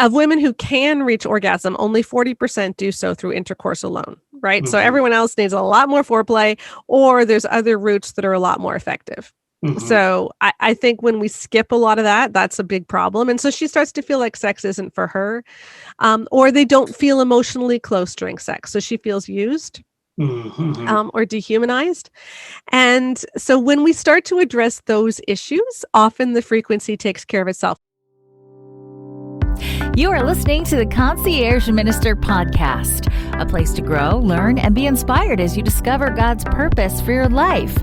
of women who can reach orgasm, only 40% do so through intercourse alone, right? So everyone else needs a lot more foreplay, or there's other routes that are a lot more effective. So I think when we skip a lot of that, that's a big problem. And so she starts to feel like sex isn't for her, or they don't feel emotionally close during sex. So she feels used. Or dehumanized. And so when we start to address those issues, often the frequency takes care of itself. You are listening to the Concierge Minister Podcast, a place to grow, learn, and be inspired as you discover God's purpose for your life.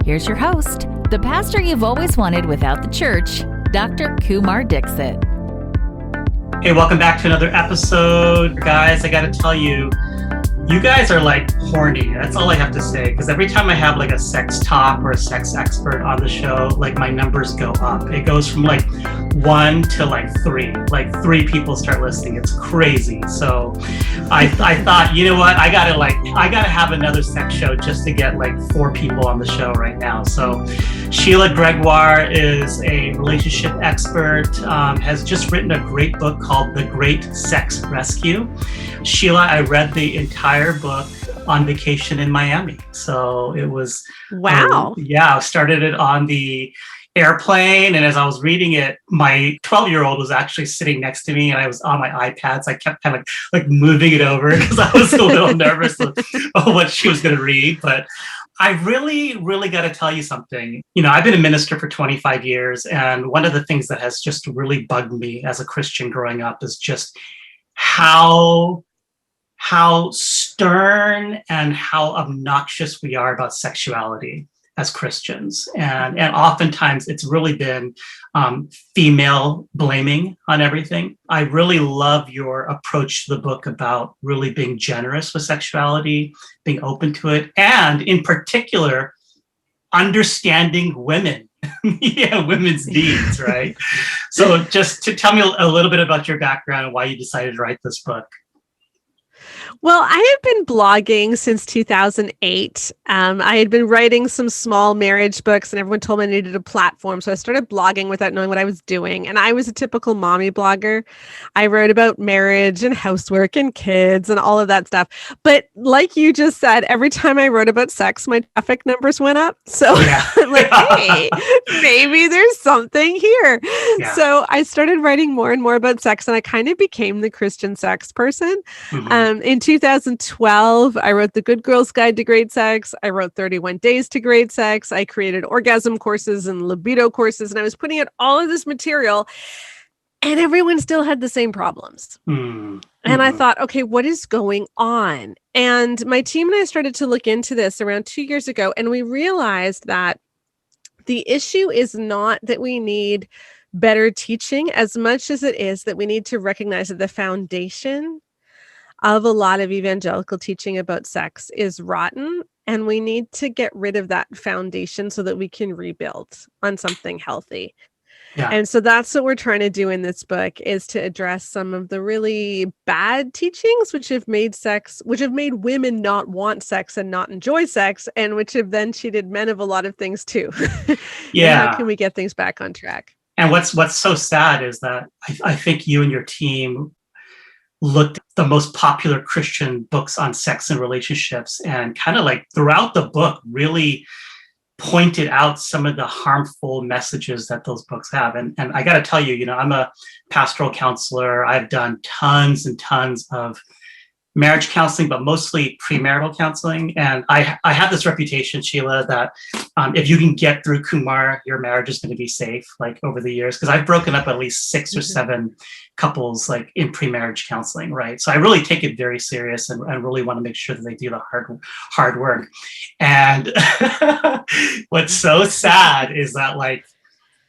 Here's your host, the pastor you've always wanted without the church, Dr. Kumar Dixit. Hey, welcome back to another episode. Guys, I got to tell you, you guys are like horny. That's all I have to say. Because every time I have like a sex talk or a sex expert on the show, like my numbers go up. It goes from like 1 to like 3. Like 3 people start listening. It's crazy. So I thought, you know what? I gotta have another sex show just to get like 4 people on the show right now. So Sheila Gregoire is a relationship expert, has just written a great book called The Great Sex Rescue. Sheila, I read the entire book on vacation in Miami. So it was, wow. I started it on the airplane. And as I was reading it, my 12-year-old was actually sitting next to me and I was on my iPad. So I kept kind of like moving it over because I was a little nervous of what she was going to read. But I really, really got to tell you something. You know, I've been a minister for 25 years. And one of the things that has just really bugged me as a Christian growing up is just how stern and how obnoxious we are about sexuality as Christians. And oftentimes it's really been female blaming on everything. I really love your approach to the book about really being generous with sexuality, being open to it, and in particular, understanding women. Women's needs, right? So just to tell me a little bit about your background and why you decided to write this book. Well, I have been blogging since 2008. I had been writing some small marriage books and everyone told me I needed a platform. So I started blogging without knowing what I was doing. And I was a typical mommy blogger. I wrote about marriage and housework and kids and all of that stuff. But like you just said, every time I wrote about sex, my traffic numbers went up. So I'm like, hey, maybe there's something here. Yeah. So I started writing more and more about sex and I kind of became the Christian sex person. In 2012, I wrote The Good Girl's Guide to Great Sex. I wrote 31 Days to Great Sex. I created orgasm courses and libido courses, and I was putting out all of this material, and everyone still had the same problems. And I thought, okay, what is going on? And my team and I started to look into this around 2 years ago, and we realized that the issue is not that we need better teaching as much as it is that we need to recognize that the foundation of a lot of evangelical teaching about sex is rotten, and we need to get rid of that foundation so that we can rebuild on something healthy. Yeah. And so that's what we're trying to do in this book, is to address some of the really bad teachings which have made women not want sex and not enjoy sex, and which have then cheated men of a lot of things too. Yeah. How can we get things back on track? And what's so sad is that I think you and your team looked at the most popular Christian books on sex and relationships and kind of like throughout the book really pointed out some of the harmful messages that those books have. And I got to tell you, I'm a pastoral counselor. I've done tons and tons of marriage counseling, but mostly premarital counseling. And I have this reputation, Sheila, that if you can get through Kumar, your marriage is going to be safe, like over the years, because I've broken up at least 6 or 7 couples like in pre-marriage counseling, right? So I really take it very serious and really want to make sure that they do the hard work. And what's so sad is that like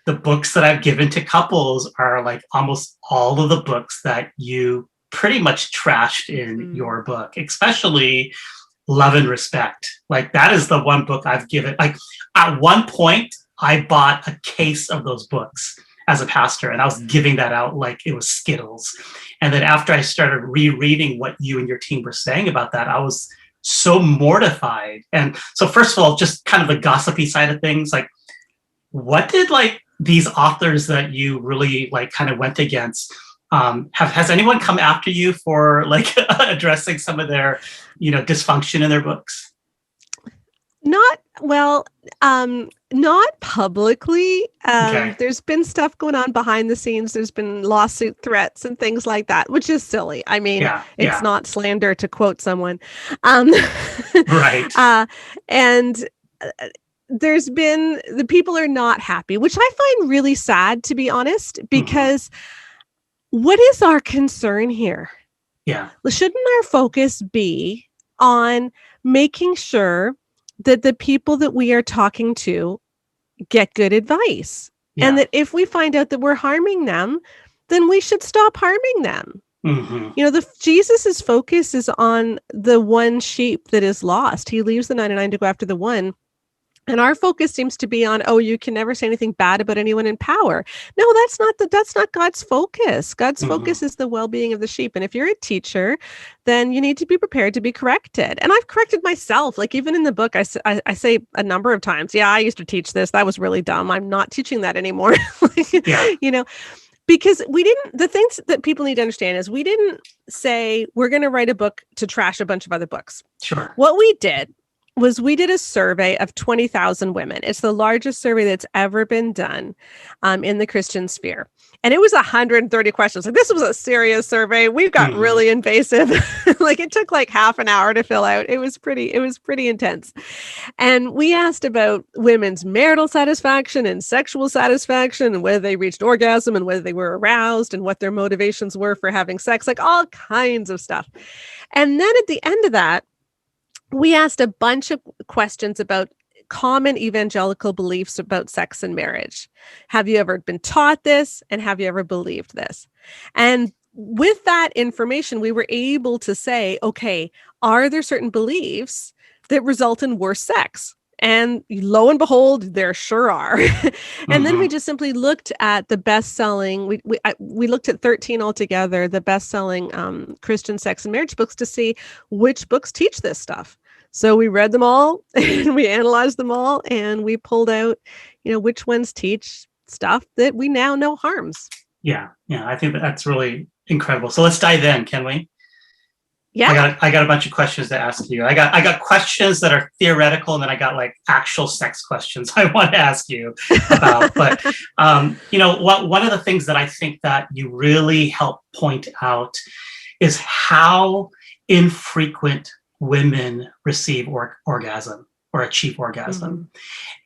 the books that I've given to couples are like almost all of the books that you pretty much trashed in your book, especially Love and Respect. Like that is the one book I've given. Like at one point, I bought a case of those books as a pastor, and I was giving that out like it was Skittles. And then after I started rereading what you and your team were saying about that, I was so mortified. And so first of all, just kind of the gossipy side of things, like what did like these authors that you really like kind of went against, has anyone come after you for like addressing some of their, dysfunction in their books? Not publicly. Okay. There's been stuff going on behind the scenes. There's been lawsuit threats and things like that, which is silly. I mean, it's not slander, to quote someone. Right. And there's been, the people are not happy, which I find really sad, to be honest, because what is our concern here? Yeah. Shouldn't our focus be on making sure that the people that we are talking to get good advice, and that if we find out that we're harming them, then we should stop harming them. Jesus's focus is on the one sheep that is lost. He leaves the 99 to go after the one. And our focus seems to be on, you can never say anything bad about anyone in power. No, that's not God's focus. God's focus is the well-being of the sheep. And if you're a teacher, then you need to be prepared to be corrected. And I've corrected myself. Like, even in the book, I say a number of times, I used to teach this. That was really dumb. I'm not teaching that anymore. Because the things that people need to understand is we didn't say we're going to write a book to trash a bunch of other books. Sure. What we did was we did a survey of 20,000 women. It's the largest survey that's ever been done in the Christian sphere. And it was 130 questions. Like, this was a serious survey. We've got really invasive. Like, it took like half an hour to fill out. It was pretty intense. And we asked about women's marital satisfaction and sexual satisfaction, and whether they reached orgasm and whether they were aroused and what their motivations were for having sex, like all kinds of stuff. And then at the end of that, we asked a bunch of questions about common evangelical beliefs about sex and marriage. Have you ever been taught this? And have you ever believed this? And with that information, we were able to say, okay, are there certain beliefs that result in worse sex? And lo and behold, there sure are. And then we just simply looked at the best-selling, we looked at 13 altogether, the best-selling Christian sex and marriage books, to see which books teach this stuff. So we read them all and we analyzed them all, and we pulled out, which ones teach stuff that we now know harms. Yeah. I think that's really incredible. So let's dive in, can we? Yeah. I got a bunch of questions to ask you. I got questions that are theoretical, and then I got like actual sex questions I want to ask you about. But one of the things that I think that you really help point out is how infrequent women receive orgasm or achieve orgasm.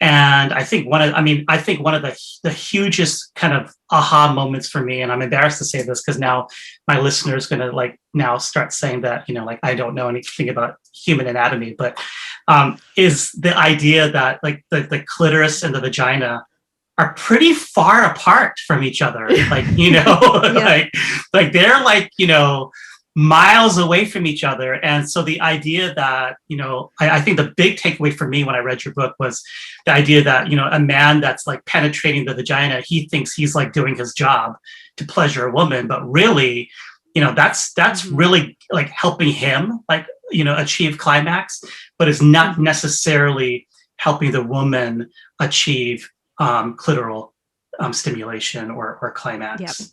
And I think one of the hugest kind of aha moments for me, and I'm embarrassed to say this because now my listeners going to now start saying that, I don't know anything about human anatomy, but is the idea that like the clitoris and the vagina are pretty far apart from each other. Like they're miles away from each other. And so the idea that, I think the big takeaway for me when I read your book was the idea that, a man that's like penetrating the vagina, he thinks he's like doing his job to pleasure a woman, but really, that's really like helping him achieve climax, but it's not necessarily helping the woman achieve clitoral stimulation or climax.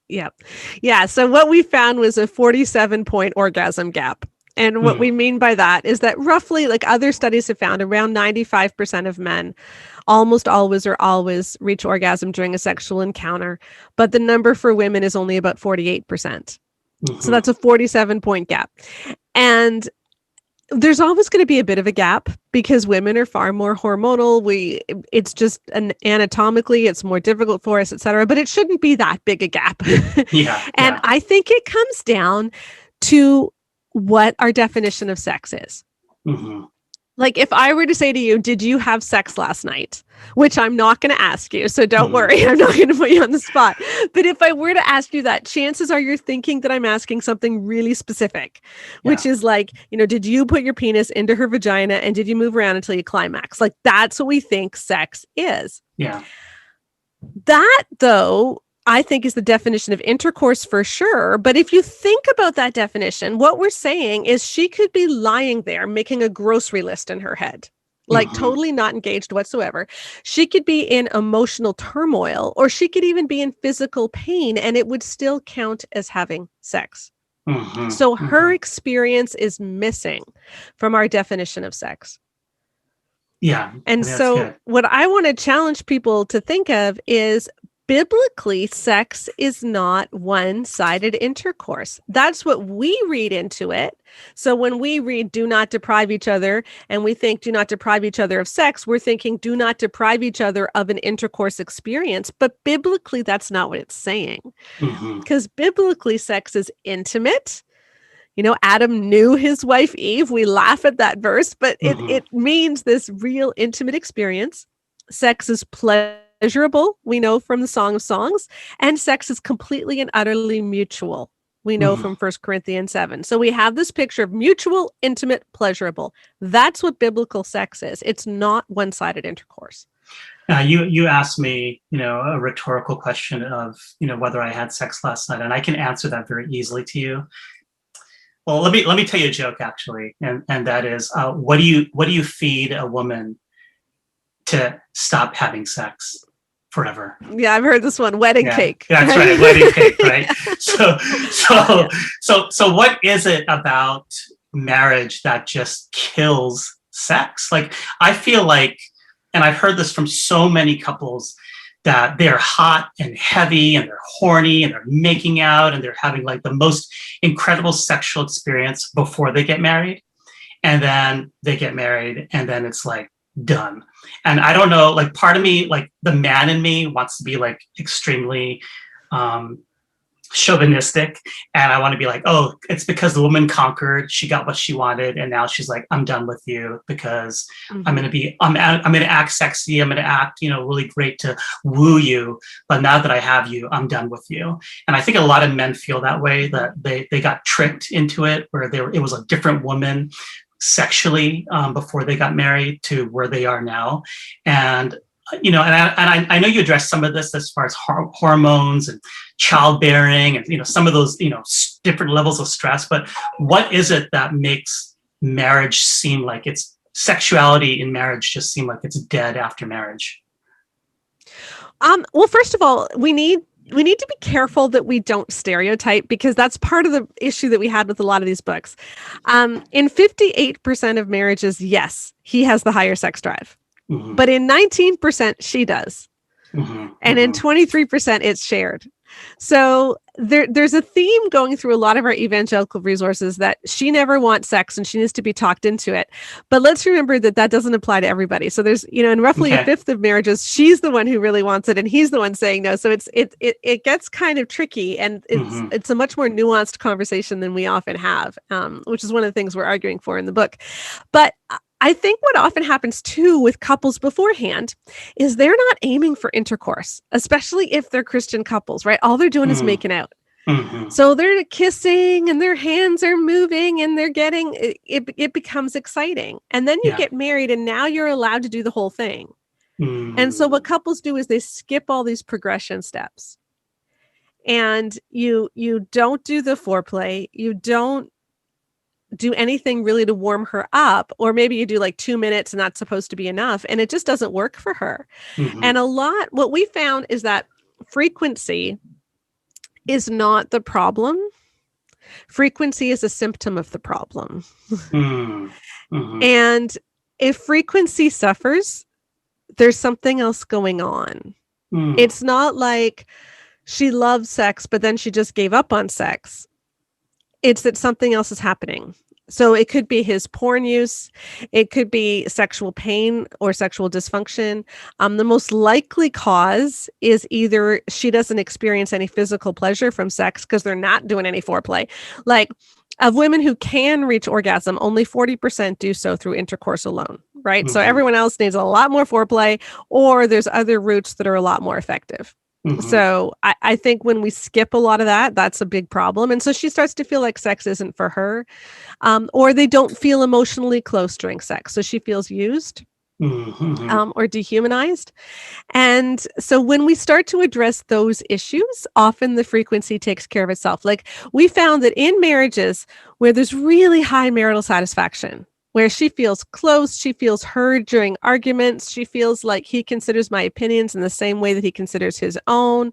Yep. Yeah. So what we found was a 47-point orgasm gap. And what we mean by that is that roughly, like other studies have found, around 95% of men almost always reach orgasm during a sexual encounter. But the number for women is only about 48%. So that's a 47-point gap. And there's always going to be a bit of a gap because women are far more hormonal. It's just anatomically, it's more difficult for us, et cetera, but it shouldn't be that big a gap. And I think it comes down to what our definition of sex is. Like, if I were to say to you, did you have sex last night? Which I'm not going to ask you, so don't worry. I'm not going to put you on the spot. But if I were to ask you that, chances are you're thinking that I'm asking something really specific, which is like, did you put your penis into her vagina and did you move around until you climax? Like, that's what we think sex is. Yeah. That, though, I think is the definition of intercourse for sure. But if you think about that definition, what we're saying is she could be lying there making a grocery list in her head. like totally not engaged whatsoever. She could be in emotional turmoil, or she could even be in physical pain, and it would still count as having sex. So her experience is missing from our definition of sex. Yeah. And That's so good. what I want to challenge people to think of is, biblically, sex is not one-sided intercourse. That's what we read into it. So when we read do not deprive each other, and we think do not deprive each other of sex, we're thinking do not deprive each other of an intercourse experience. But biblically, that's not what it's saying. Because biblically, sex is intimate. You know, Adam knew his wife Eve. We laugh at that verse, but it means this real intimate experience. Sex is pleasurable, we know from the Song of Songs, and sex is completely and utterly mutual. We know from 1 Corinthians 7. So we have this picture of mutual, intimate, pleasurable. That's what biblical sex is. It's not one-sided intercourse. You asked me, a rhetorical question of, whether I had sex last night, and I can answer that very easily to you. Well, let me tell you a joke, actually, and that is, what do you feed a woman to stop having sex forever? Yeah, I've heard this one. Wedding cake. That's right, wedding cake, right? So what is it about marriage that just kills sex? Like, I feel like, and I've heard this from so many couples, that they're hot and heavy and they're horny and they're making out and they're having like the most incredible sexual experience before they get married. And then they get married and then it's like done. And I don't know, like part of me, like the man in me wants to be like extremely chauvinistic. And I want to be like, oh, it's because the woman conquered, she got what she wanted. And now she's like, I'm done with you because I'm going to act sexy. I'm going to act, really great to woo you. But now that I have you, I'm done with you. And I think a lot of men feel that way, that they got tricked into it, where it was a different woman sexually before they got married to where they are now. And I know you addressed some of this as far as hormones and childbearing and, some of those, different levels of stress. But what is it that makes marriage seem like sexuality in marriage just seem like it's dead after marriage? Well, first of all, we need to be careful that we don't stereotype, because that's part of the issue that we had with a lot of these books. In 58% of marriages, yes, he has the higher sex drive. But in 19%, she does. And in 23%, it's shared. So there's a theme going through a lot of our evangelical resources that she never wants sex and she needs to be talked into it. But let's remember that doesn't apply to everybody. So there's, in roughly a fifth of marriages, she's the one who really wants it and he's the one saying no. So it gets kind of tricky, and it's a much more nuanced conversation than we often have, which is one of the things we're arguing for in the book. But I think what often happens too with couples beforehand is they're not aiming for intercourse, especially if they're Christian couples, right? All they're doing is making out. So they're kissing and their hands are moving and they're getting, it becomes exciting. And then you get married and now you're allowed to do the whole thing. And so what couples do is they skip all these progression steps, and you don't do the foreplay. You don't do anything really to warm her up, or maybe you do like 2 minutes and that's supposed to be enough, and it just doesn't work for her. And what we found is that frequency is not the problem. Frequency is a symptom of the problem. And if frequency suffers, there's something else going on. It's not like she loves sex, but then she just gave up on sex. It's that something else is happening. So it could be his porn use. It could be sexual pain or sexual dysfunction. The most likely cause is either she doesn't experience any physical pleasure from sex because they're not doing any foreplay. Like, of women who can reach orgasm, only 40% do so through intercourse alone, right? So everyone else needs a lot more foreplay, or there's other routes that are a lot more effective. So I think when we skip a lot of that, that's a big problem. And so she starts to feel like sex isn't for her, or they don't feel emotionally close during sex. So she feels used or dehumanized. And so when we start to address those issues, often the frequency takes care of itself. Like, we found that in marriages where there's really high marital satisfaction, where she feels close, she feels heard during arguments, she feels like he considers my opinions in the same way that he considers his own.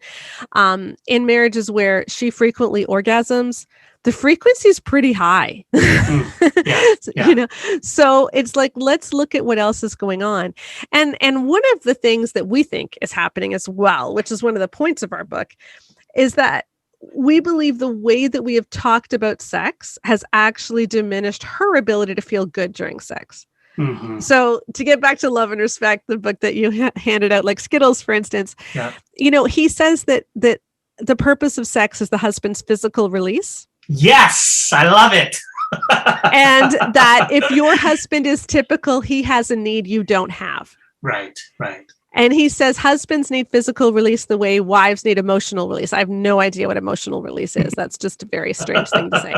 In marriages where she frequently orgasms, the frequency is pretty high. Yeah, yeah. So it's like, let's look at what else is going on. And one of the things that we think is happening as well, which is one of the points of our book, is that we believe the way that we have talked about sex has actually diminished her ability to feel good during sex. Mm-hmm. So to get back to Love and Respect, the book that you handed out, like Skittles, for instance, Yeah. He says that the purpose of sex is the husband's physical release. Yes, I love it. And that if your husband is typical, he has a need you don't have. Right, right. And he says husbands need physical release the way wives need emotional release. I have no idea what emotional release is. That's just a very strange thing to say.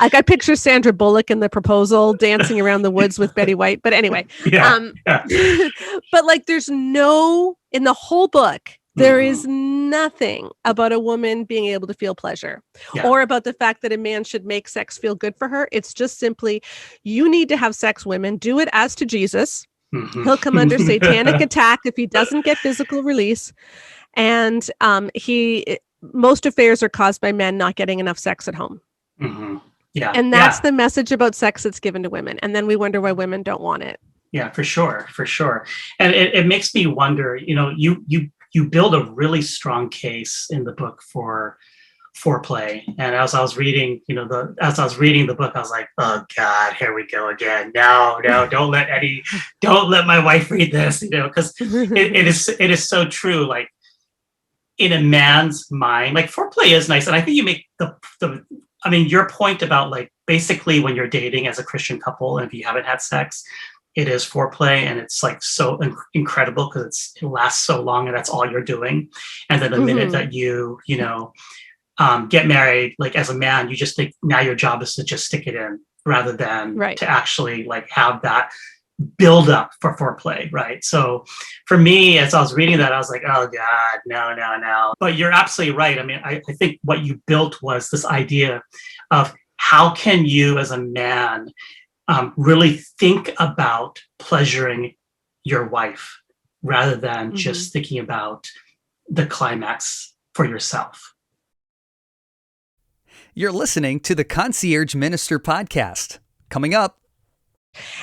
Like, I picture Sandra Bullock in The Proposal dancing around the woods with Betty White. But anyway, Yeah. but like, there's no, in the whole book, there is nothing about a woman being able to feel pleasure or about the fact that a man should make sex feel good for her. It's just simply, you need to have sex, women. Do it as to Jesus. He'll come under satanic attack if he doesn't get physical release. And most affairs are caused by men not getting enough sex at home. Yeah. And that's the message about sex that's given to women. And then we wonder why women don't want it. Yeah, for sure. For sure. And it makes me wonder, you build a really strong case in the book for foreplay. And as I was reading, the book, I was like, oh God, here we go again. No, don't let my wife read this, because it is so true. Like, in a man's mind, like, foreplay is nice. And I think you make your point about, like, basically when you're dating as a Christian couple, and if you haven't had sex, it is foreplay, and it's like so incredible because it lasts so long, and that's all you're doing. And then the minute that you get married, like, as a man, you just think now your job is to just stick it in rather than to actually, like, have that build up for foreplay, right? So for me, as I was reading that, I was like, oh God, no. But you're absolutely right. I mean, I think what you built was this idea of how can you as a man really think about pleasuring your wife rather than just thinking about the climax for yourself. You're listening to the Concierge Minister podcast. Coming up.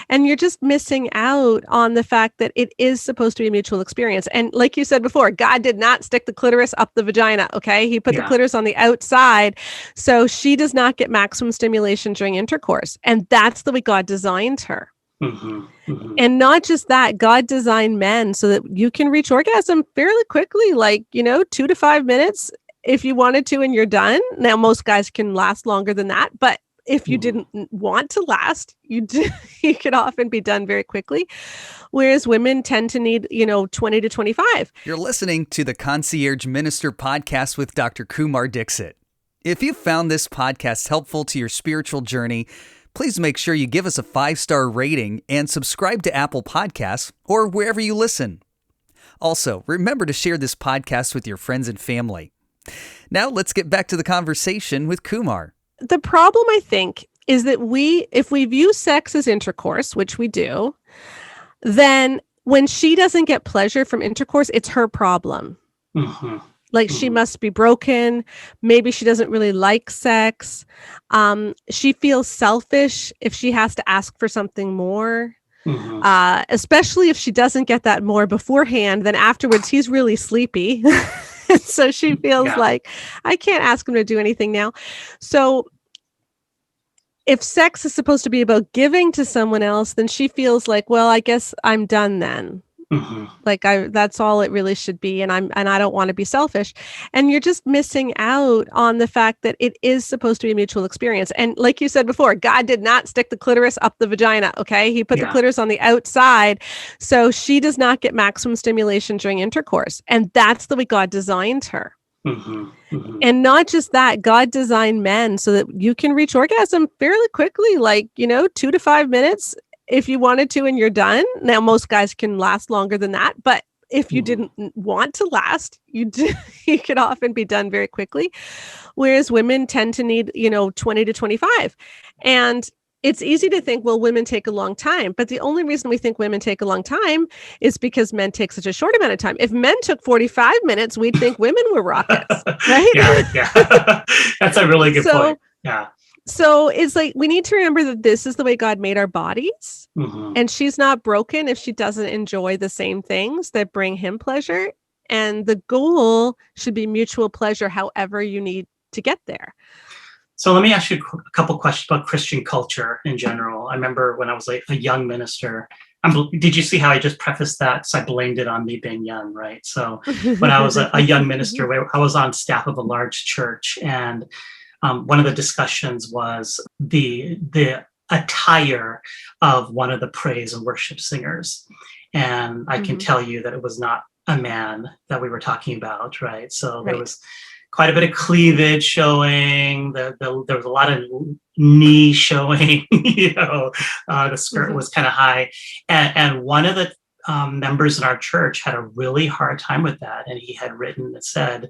And you're just missing out on the fact that it is supposed to be a mutual experience. And like you said before, God did not stick the clitoris up the vagina, okay? He put the clitoris on the outside, so she does not get maximum stimulation during intercourse. And that's the way God designed her. And not just that, God designed men so that you can reach orgasm fairly quickly, like, 2 to 5 minutes if you wanted to, and you're done. Now, most guys can last longer than that, but if you didn't want to last, you could often be done very quickly. Whereas women tend to need, 20 to 25. You're listening to the Concierge Minister podcast with Dr. Kumar Dixit. If you found this podcast helpful to your spiritual journey, please make sure you give us a 5-star rating and subscribe to Apple Podcasts or wherever you listen. Also, remember to share this podcast with your friends and family. Now let's get back to the conversation with Kumar. The problem, I think, is that if we view sex as intercourse, which we do, then when she doesn't get pleasure from intercourse, it's her problem. Like, she must be broken. Maybe she doesn't really like sex. She feels selfish if she has to ask for something more. Especially if she doesn't get that more beforehand, then afterwards he's really sleepy. So she feels like, I can't ask him to do anything now. So if sex is supposed to be about giving to someone else, then she feels like, well, I guess I'm done then. Like, that's all it really should be. And I don't want to be selfish. And you're just missing out on the fact that it is supposed to be a mutual experience. And like you said before, God did not stick the clitoris up the vagina. Okay. He put the clitoris on the outside, so she does not get maximum stimulation during intercourse. And that's the way God designed her. And not just that, God designed men so that you can reach orgasm fairly quickly, like, 2 to 5 minutes if you wanted to, and you're done. Now, most guys can last longer than that, but if you didn't want to last, you could often be done very quickly. Whereas women tend to need, 20 to 25. And it's easy to think, well, women take a long time, but the only reason we think women take a long time is because men take such a short amount of time. If men took 45 minutes, we'd think women were rockets, right? Yeah. That's a really good point. Yeah. So it's like, we need to remember that this is the way God made our bodies, and she's not broken if she doesn't enjoy the same things that bring him pleasure. And the goal should be mutual pleasure, however you need to get there. So let me ask you a couple questions about Christian culture in general. I remember when I was a young minister, did you see how I just prefaced that? So I blamed it on me being young, right? So when I was a young minister, I was on staff of a large church, and one of the discussions was the attire of one of the praise and worship singers. And I can tell you that it was not a man that we were talking about, right? So there was quite a bit of cleavage showing. There was a lot of knee showing. The skirt was kind of high, and one of the members in our church had a really hard time with that, and he had written and said,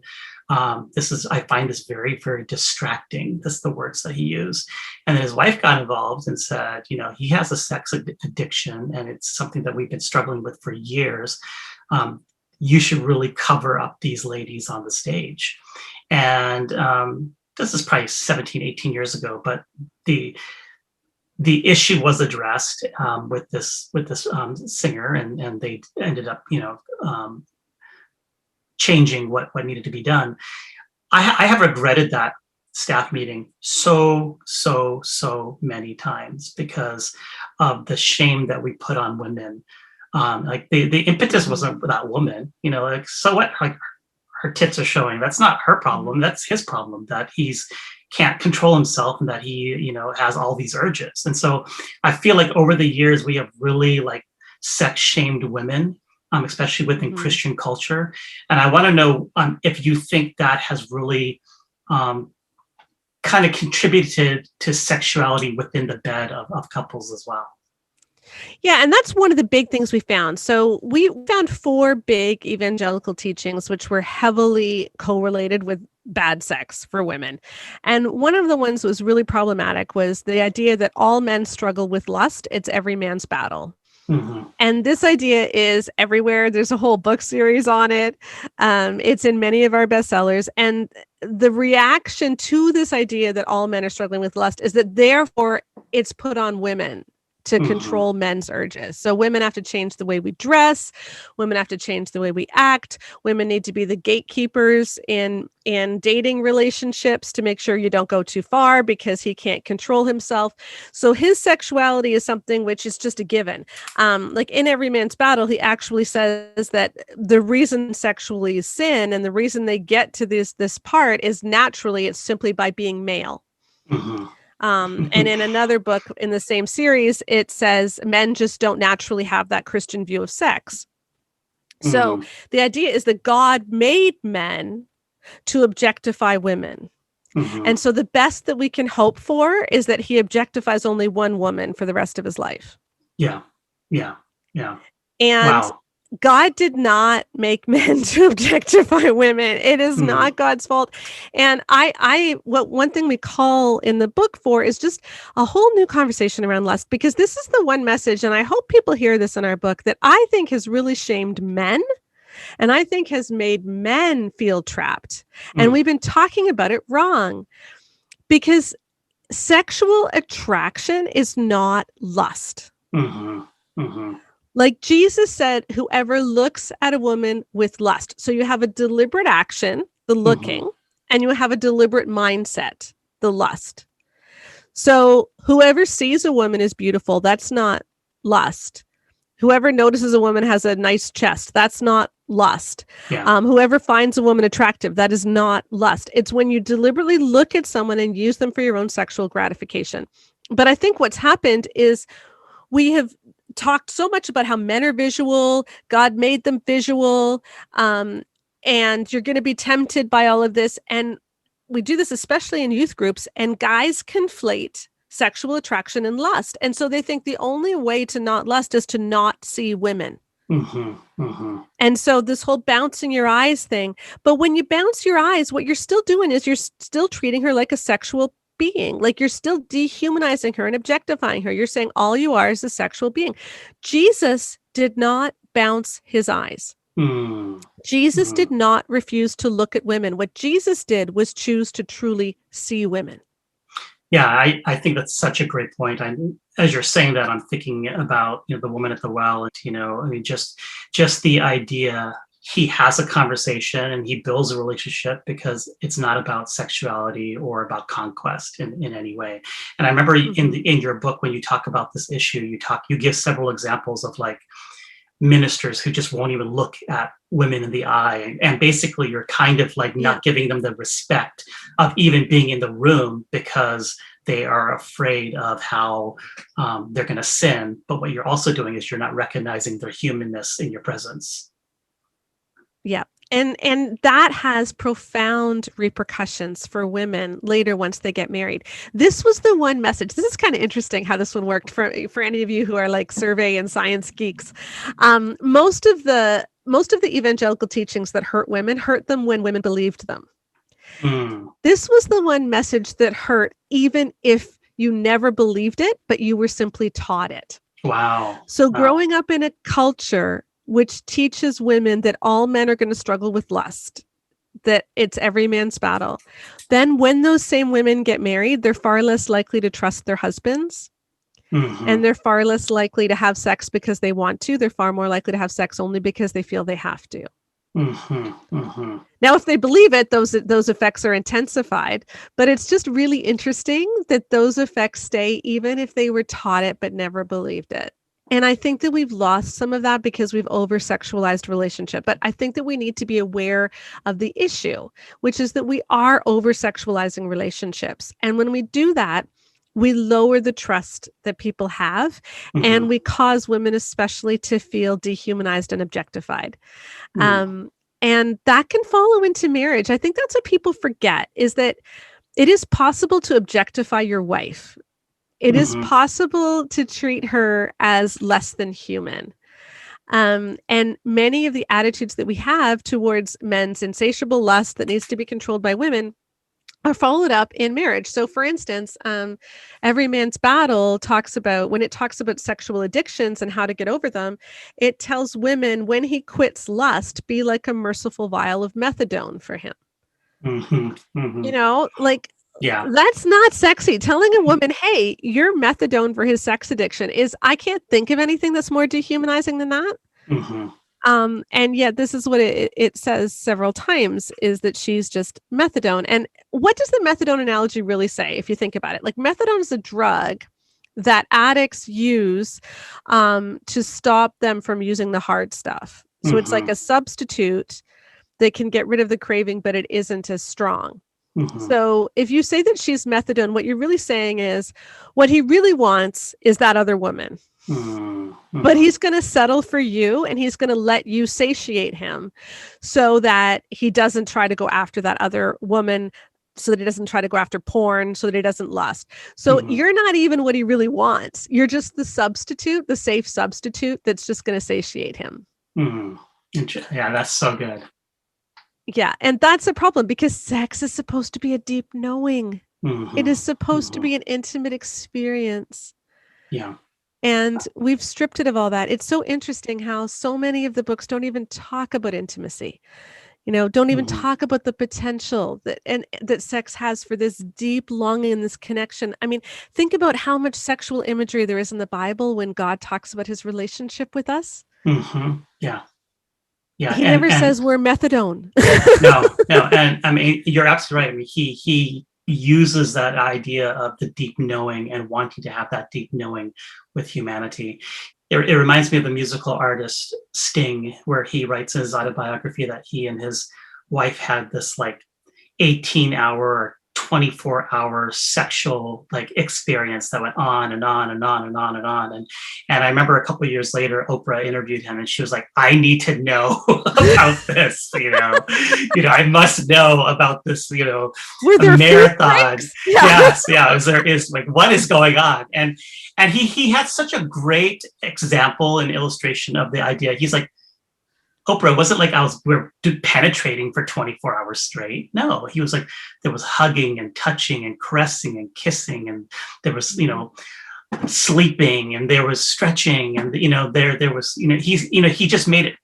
I find this very, very distracting. That's the words that he used. And then his wife got involved and said, he has a sex addiction, and it's something that we've been struggling with for years. You should really cover up these ladies on the stage. And this is probably 17, 18 years ago, but the issue was addressed with this singer, and they ended up, changing what needed to be done. I have regretted that staff meeting so many times because of the shame that we put on women. Like the impetus wasn't that woman, so what? Like, her tits are showing. That's not her problem. That's his problem, that he's can't control himself and that he, has all these urges. And so I feel like over the years, we have really sex shamed women, especially within Christian culture. And I want to know if you think that has really kind of contributed to sexuality within the bed of couples as well. Yeah, and that's one of the big things we found. So we found 4 big evangelical teachings, which were heavily correlated with bad sex for women. And one of the ones that was really problematic was the idea that all men struggle with lust. It's every man's battle. And this idea is everywhere. There's a whole book series on it. It's in many of our bestsellers. And the reaction to this idea that all men are struggling with lust is that therefore it's put on women to control men's urges. So women have to change the way we dress. Women have to change the way we act. Women need to be the gatekeepers in dating relationships to make sure you don't go too far because he can't control himself. So his sexuality is something which is just a given. Like in Every Man's Battle, he actually says that the reason sexually is sin and the reason they get to this part is naturally, it's simply by being male. And in another book in the same series, it says men just don't naturally have that Christian view of sex. So the idea is that God made men to objectify women. And so the best that we can hope for is that he objectifies only one woman for the rest of his life. And wow. God did not make men to objectify women. It is not God's fault. And one thing we call in the book for is just a whole new conversation around lust, because this is the one message, and I hope people hear this in our book, that I think has really shamed men, and I think has made men feel trapped. And we've been talking about it wrong, because sexual attraction is not lust. Like Jesus said, whoever looks at a woman with lust. So you have a deliberate action, the looking, and you have a deliberate mindset, the lust. So whoever sees a woman is beautiful, that's not lust. Whoever notices a woman has a nice chest, that's not lust. Whoever finds a woman attractive, that is not lust. It's when you deliberately look at someone and use them for your own sexual gratification. But I think what's happened is we have talked so much about how men are visual, God made them visual, and you're going to be tempted by all of this. And we do this especially in youth groups, and guys conflate sexual attraction and lust. And so they think the only way to not lust is to not see women. And so this whole bouncing your eyes thing, but when you bounce your eyes, what you're still doing is you're still treating her like a sexual being. Like, you're still dehumanizing her and objectifying her. You're saying all you are is a sexual being. Jesus did not bounce his eyes. Jesus did not refuse to look at women. What Jesus did was choose to truly see women. Yeah, I think that's such a great point. As you're saying that, I'm thinking about, the woman at the well. And, I mean, just the idea, he has a conversation and he builds a relationship because it's not about sexuality or about conquest in any way. And I remember in your book, when you talk about this issue, you give several examples of like ministers who just won't even look at women in the eye, and basically you're kind of like not giving them the respect of even being in the room because they are afraid of how they're going to sin. But what you're also doing is you're not recognizing their humanness in your presence. Yeah. And that has profound repercussions for women later once they get married. This was the one message. This is kind of interesting how this one worked for any of you who are like survey and science geeks. Most of the evangelical teachings that hurt women hurt them when women believed them. This was the one message that hurt even if you never believed it, but you were simply taught it. Wow. So growing up in a culture which teaches women that all men are going to struggle with lust, that it's every man's battle. Then when those same women get married, they're far less likely to trust their husbands. And they're far less likely to have sex because they want to. They're far more likely to have sex only because they feel they have to. Now, if they believe it, those effects are intensified. But it's just really interesting that those effects stay even if they were taught it but never believed it. And I think that we've lost some of that because we've over-sexualized relationship. But I think that we need to be aware of the issue, which is that we are over-sexualizing relationships. And when we do that, we lower the trust that people have, and we cause women especially to feel dehumanized and objectified. And that can follow into marriage. I think that's what people forget, is that it is possible to objectify your wife. It is possible to treat her as less than human. And many of the attitudes that we have towards men's insatiable lust that needs to be controlled by women are followed up in marriage. So for instance, Every Man's Battle talks about, when it talks about sexual addictions and how to get over them, it tells women when he quits lust, be like a merciful vial of methadone for him. Yeah. That's not sexy. Telling a woman, hey, you're methadone for his sex addiction I can't think of anything that's more dehumanizing than that. And yet this is what it says several times, is that she's just methadone. And what does the methadone analogy really say, if you think about it? Like, methadone is a drug that addicts use to stop them from using the hard stuff. So it's like a substitute that can get rid of the craving, but it isn't as strong. So if you say that she's methadone, what you're really saying is what he really wants is that other woman. But he's going to settle for you, and he's going to let you satiate him so that he doesn't try to go after that other woman, so that he doesn't try to go after porn, so that he doesn't lust. So you're not even what he really wants. You're just the substitute, the safe substitute that's just going to satiate him. Yeah, that's so good. Yeah. And that's a problem, because sex is supposed to be a deep knowing. It is supposed to be an intimate experience. Yeah. And we've stripped it of all that. It's so interesting how so many of the books don't even talk about intimacy, don't even talk about the potential that sex has for this deep longing and this connection. I mean, think about how much sexual imagery there is in the Bible when God talks about his relationship with us. Yeah. Yeah. He never says we're methadone. No. And I mean, you're absolutely right. I mean, he uses that idea of the deep knowing and wanting to have that deep knowing with humanity. It reminds me of the musical artist Sting, where he writes in his autobiography that he and his wife had this like 18-hour, 24-hour sexual like experience that went on and on and on and on and on. And I remember a couple of years later, Oprah interviewed him, and she was like, I need to know about this, I must know about this, Were there marathon. Yes. Is like, what is going on? And he had such a great example and illustration of the idea. He's like, Oprah wasn't like we're penetrating for 24 hours straight. No, he was like, there was hugging and touching and caressing and kissing, and there was, sleeping, and there was stretching, and there was, he just made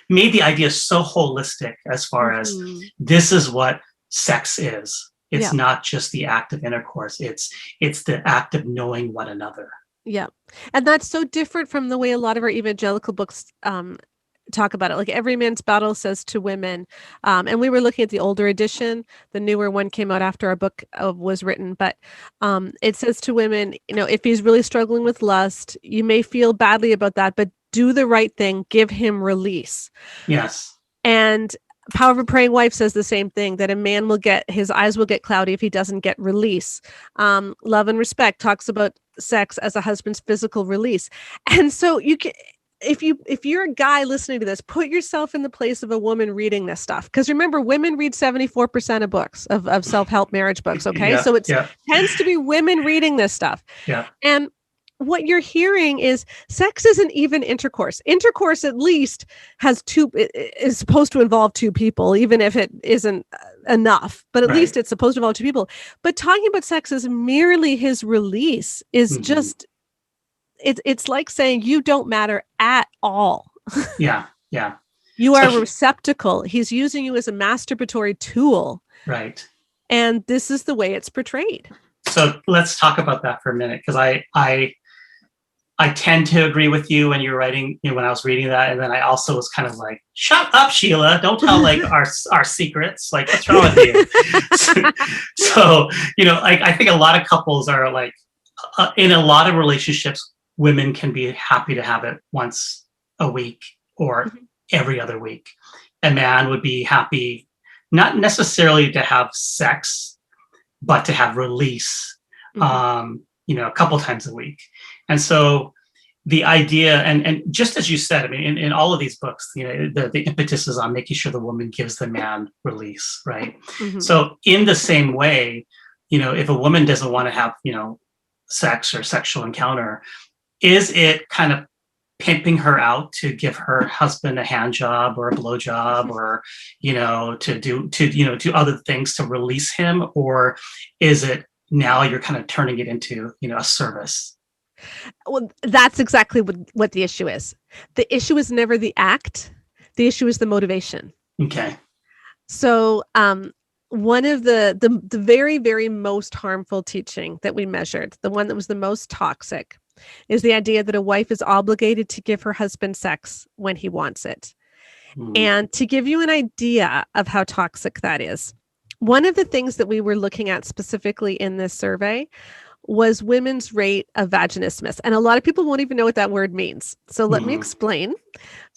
the idea so holistic as far as this is what sex is. It's not just the act of intercourse. It's the act of knowing one another. Yeah. And that's so different from the way a lot of our evangelical books talk about it. Like Every Man's Battle says to women, and we were looking at the older edition, the newer one came out after our book was written, but it says to women, if he's really struggling with lust, you may feel badly about that, but do the right thing, give him release. Yes. And Power of a Praying Wife says the same thing, that a man his eyes will get cloudy if he doesn't get release. Love and Respect talks about sex as a husband's physical release. And so you can, if you're a guy listening to this, put yourself in the place of a woman reading this stuff. Because remember, women read 74% of books, of self-help marriage books. Okay. Yeah, so it tends to be women reading this stuff. Yeah. And what you're hearing is sex isn't even intercourse. Intercourse at least is supposed to involve two people, even if it isn't enough, but at least it's supposed to involve two people. But talking about sex as merely his release is just, it's like saying you don't matter at all. Yeah. Yeah. You are a receptacle. He's using you as a masturbatory tool. Right. And this is the way it's portrayed. So let's talk about that for a minute, because I tend to agree with you when you're writing, when I was reading that. And then I also was kind of like, shut up, Sheila. Don't tell like our secrets. Like, what's wrong with you? So, I think a lot of couples are like, in a lot of relationships, women can be happy to have it once a week or every other week. A man would be happy, not necessarily to have sex, but to have release, a couple times a week. And so the idea, and just as you said, I mean, in all of these books, the impetus is on making sure the woman gives the man release, right? So in the same way, if a woman doesn't want to have, sex or sexual encounter, is it kind of pimping her out to give her husband a hand job or a blow job, or, to do other things to release him? Or is it now you're kind of turning it into, a service? Well, that's exactly what the issue is. The issue is never the act. The issue is the motivation. Okay. So one of the very, very most harmful teaching that we measured, the one that was the most toxic, is the idea that a wife is obligated to give her husband sex when he wants it. And to give you an idea of how toxic that is, one of the things that we were looking at specifically in this survey was women's rate of vaginismus. And a lot of people won't even know what that word means. So let me explain.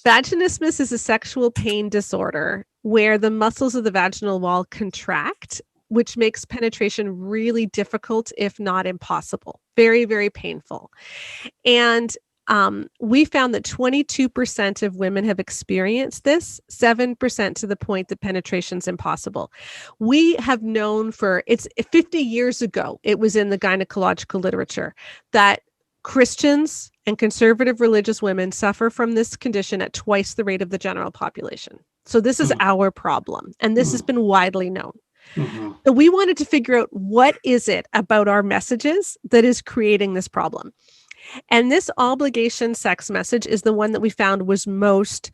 Vaginismus is a sexual pain disorder where the muscles of the vaginal wall contract, which makes penetration really difficult, if not impossible. Very, very painful. And we found that 22% of women have experienced this, 7% to the point that penetration's impossible. We have known it's 50 years ago, it was in the gynecological literature, that Christians and conservative religious women suffer from this condition at twice the rate of the general population. So this is our problem, and this has been widely known. So we wanted to figure out, what is it about our messages that is creating this problem? And this obligation sex message is the one that we found was most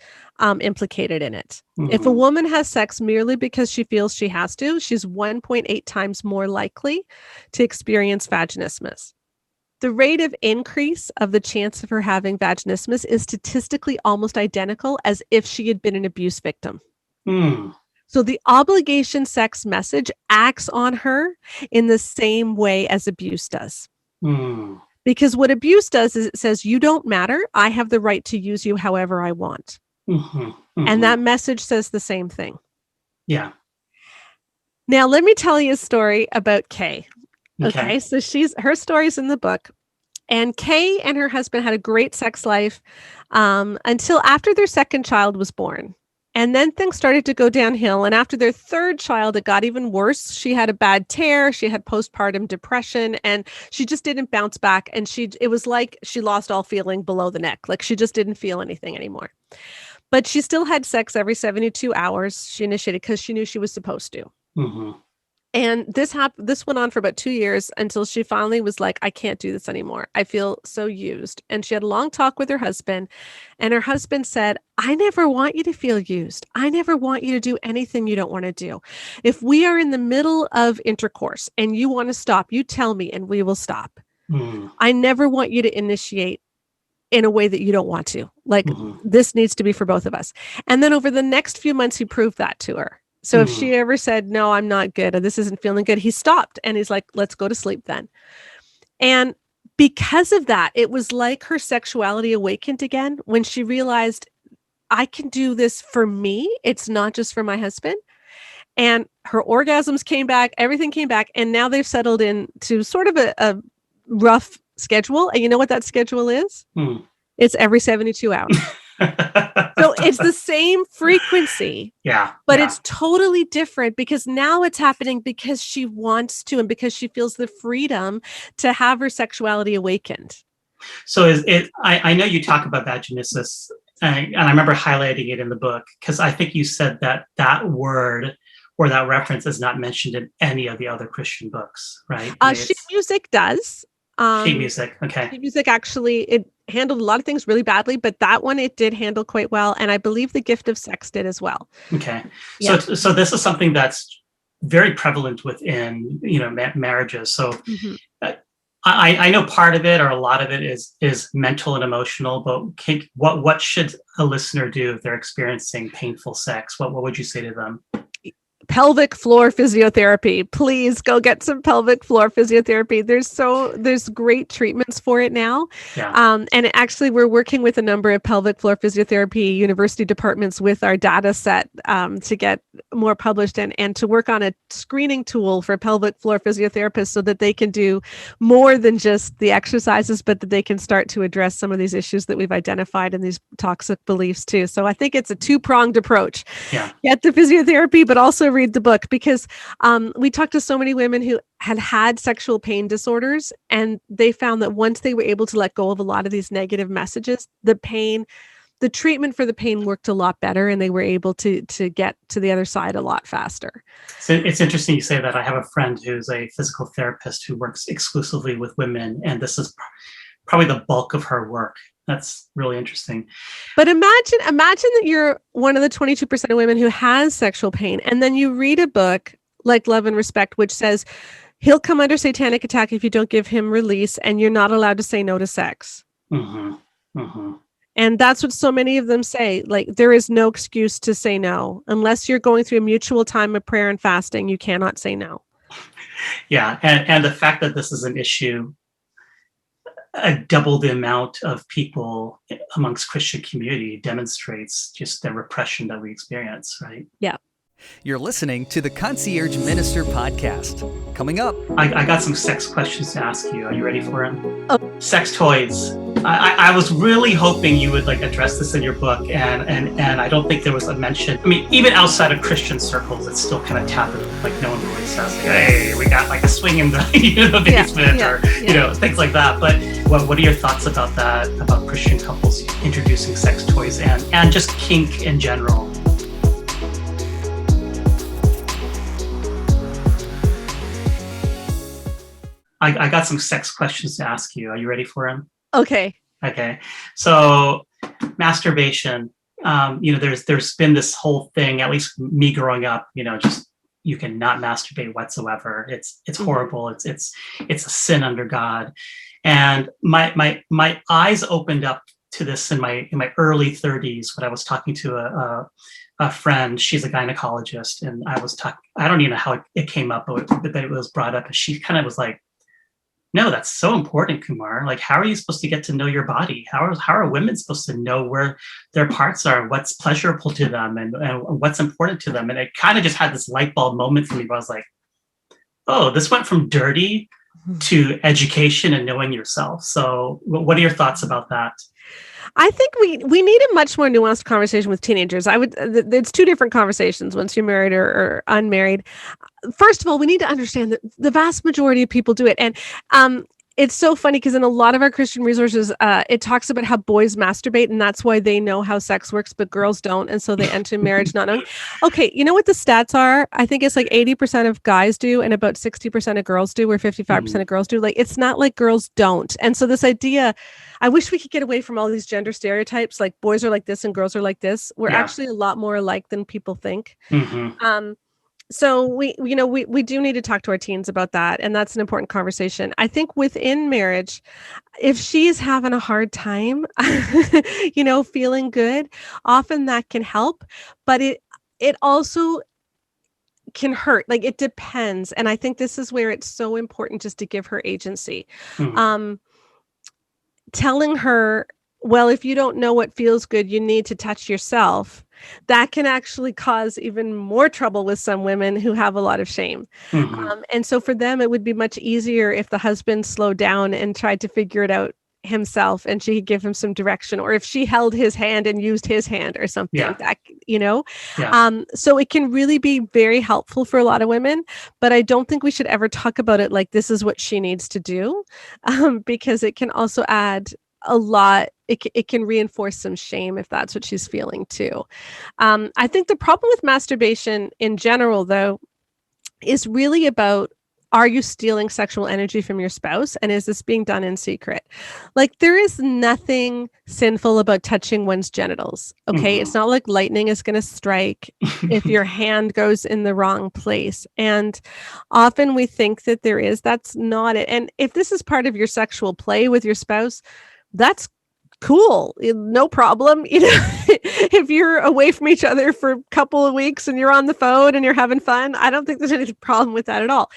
implicated in it. If a woman has sex merely because she feels she has to, she's 1.8 times more likely to experience vaginismus. The rate of increase of the chance of her having vaginismus is statistically almost identical as if she had been an abuse victim. So the obligation sex message acts on her in the same way as abuse does. Because what abuse does is it says, you don't matter. I have the right to use you however I want. And that message says the same thing. Yeah. Now, let me tell you a story about Kay. Okay. So her story's in the book. And Kay and her husband had a great sex life until after their second child was born. And then things started to go downhill. And after their third child, it got even worse. She had a bad tear. She had postpartum depression, and she just didn't bounce back. And it was like she lost all feeling below the neck. Like she just didn't feel anything anymore. But she still had sex every 72 hours. She initiated because she knew she was supposed to. Mm-hmm. And this went on for about 2 years until she finally was like, I can't do this anymore. I feel so used. And she had a long talk with her husband. And her husband said, I never want you to feel used. I never want you to do anything you don't want to do. If we are in the middle of intercourse and you want to stop, you tell me and we will stop. Mm-hmm. I never want you to initiate in a way that you don't want to. Like, this needs to be for both of us. And then over the next few months, he proved that to her. So if she ever said, no, I'm not good, or this isn't feeling good, he stopped and he's like, let's go to sleep then. And because of that, it was like her sexuality awakened again when she realized, I can do this for me. It's not just for my husband. And her orgasms came back, everything came back. And now they've settled into sort of a rough schedule. And you know what that schedule is? It's every 72 hours. So it's the same frequency, but it's totally different because now it's happening because she wants to and because she feels the freedom to have her sexuality awakened. So I know you talk about vaginesis, and I remember highlighting it in the book because I think you said that word or that reference is not mentioned in any of the other Christian books, right? Sheet music does. Sheet music, okay. Sheet music actually, it handled a lot of things really badly, but that one it did handle quite well, and I believe The Gift of Sex did as well. Okay, so this is something that's very prevalent within marriages. So I know part of it or a lot of it is mental and emotional, but what should a listener do if they're experiencing painful sex? What would you say to them? Pelvic floor physiotherapy. Please go get some pelvic floor physiotherapy. There's great treatments for it now. And actually we're working with a number of pelvic floor physiotherapy university departments with our data set to get more published and to work on a screening tool for pelvic floor physiotherapists so that they can do more than just the exercises, but that they can start to address some of these issues that we've identified in these toxic beliefs too. So I think it's a two-pronged approach. Get the physiotherapy, but also read the book because we talked to so many women who had sexual pain disorders, and they found that once they were able to let go of a lot of these negative messages, the treatment for the pain worked a lot better, and they were able to get to the other side a lot faster. So it's interesting you say that. I have a friend who's a physical therapist who works exclusively with women, and this is probably the bulk of her work. That's really interesting. But imagine that you're one of the 22% of women who has sexual pain, and then you read a book like Love and Respect, which says he'll come under satanic attack if you don't give him release, and you're not allowed to say no to sex. And that's what so many of them say. Like, there is no excuse to say no. Unless you're going through a mutual time of prayer and fasting, you cannot say no. Yeah, and the fact that this is an issue, double the amount of people amongst Christian community demonstrates just the repression that we experience, right? Yeah. You're listening to the Concierge Minister podcast. Coming up, I got some sex questions to ask you. Are you ready for them? Oh. Sex toys. I was really hoping you would address this in your book, and I don't think there was a mention. I mean, even outside of Christian circles, it's still kind of taboo. No one really says, "Hey, we got a swing in the basement," or things like that. But what are your thoughts about that? About Christian couples introducing sex toys and just kink in general? I got some sex questions to ask you. Are you ready for them? Okay. So masturbation, there's been this whole thing, at least me growing up, just you cannot masturbate whatsoever. It's horrible. It's a sin under God. And my eyes opened up to this in my early 30s when I was talking to a friend. She's a gynecologist, and I don't even know how it came up, but it was brought up, and she kind of was like, no, that's so important, Kumar. How are you supposed to get to know your body? How are women supposed to know where their parts are, what's pleasurable to them, and what's important to them? And it kind of just had this light bulb moment for me where I was like, oh, this went from dirty to education and knowing yourself. So what are your thoughts about that? I think we need a much more nuanced conversation with teenagers. It's two different conversations once you're married or unmarried. First of all, we need to understand that the vast majority of people do it. And it's so funny because in a lot of our Christian resources, it talks about how boys masturbate and that's why they know how sex works, but girls don't. And so they enter marriage not knowing. Okay, you know what the stats are? I think it's like 80% of guys do and about 60% of girls do, or 55% of girls do. Like, it's not like girls don't. And so this idea, I wish we could get away from all these gender stereotypes, like boys are like this and girls are like this. We're actually a lot more alike than people think. So we do need to talk to our teens about that. And that's an important conversation. I think within marriage, if she's having a hard time, feeling good, often that can help, but it also can hurt. Like, it depends. And I think this is where it's so important just to give her agency. Telling her, well, if you don't know what feels good, you need to touch yourself. That can actually cause even more trouble with some women who have a lot of shame. And so for them, it would be much easier if the husband slowed down and tried to figure it out himself and she could give him some direction, or if she held his hand and used his hand or something that, so it can really be very helpful for a lot of women, but I don't think we should ever talk about it like this is what she needs to do, because it can also add a lot. It can reinforce some shame if that's what she's feeling too. I think the problem with masturbation in general, though, is really about, are you stealing sexual energy from your spouse? And is this being done in secret? Like, there is nothing sinful about touching one's genitals. Okay. It's not like lightning is going to strike if your hand goes in the wrong place. And often we think that there is. That's not it. And if this is part of your sexual play with your spouse, that's cool. No problem. If you're away from each other for a couple of weeks and you're on the phone and you're having fun, I don't think there's any problem with that at all.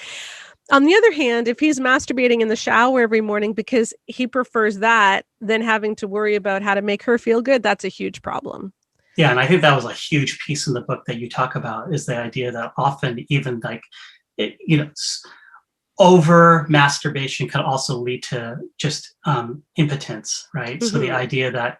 On the other hand, if he's masturbating in the shower every morning because he prefers that than having to worry about how to make her feel good, that's a huge problem. Yeah. And I think that was a huge piece in the book that you talk about, is the idea that often even like, over masturbation can also lead to just impotence, right? So the idea that,